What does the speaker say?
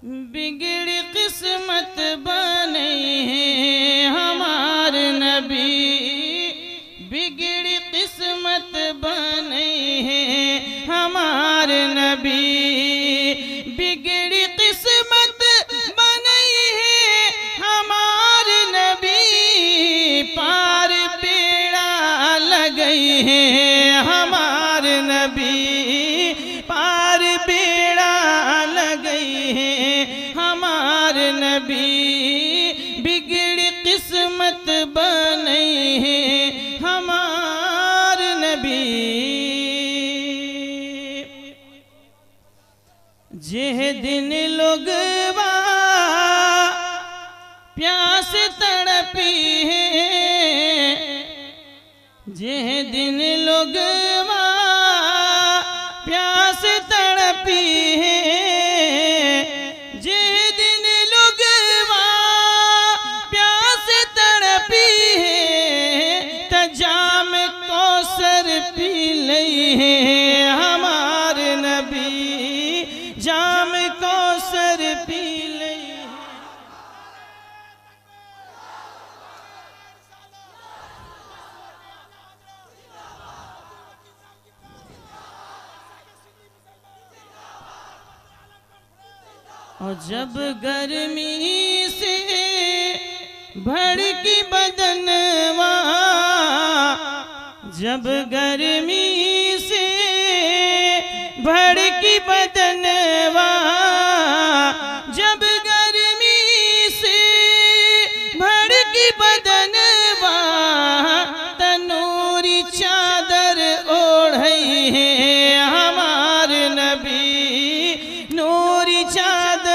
बिगड़ी किस्मत बने हैं हमार नबी, बिगड़ी किस्मत बने हैं हमार नबी, बिगड़ी किस्मत बने हैं हमार नबी, पार बेड़ा लगई है हमार नबी, पार बेड़ा लगई है हमार नबी, बिगड़ी किस्मत बने हैं हमार नबी। जेह दिन लोगवा प्यास तड़पी है, जेह दिन लोगवा प्यास तड़पी है, जेह दिन लोगवा प्यास तड़पी है, तजाम कौसर पी लई है हमार नबी, जाम कौसर पी लई है। और जब गर्मी से भड़की बदनवा, जब गर्मी से भड़की बदनवा, जब गर्मी से भड़की बदनवा, तनूरी चादर ओढ़ई है हमार नबी, नूरी चादर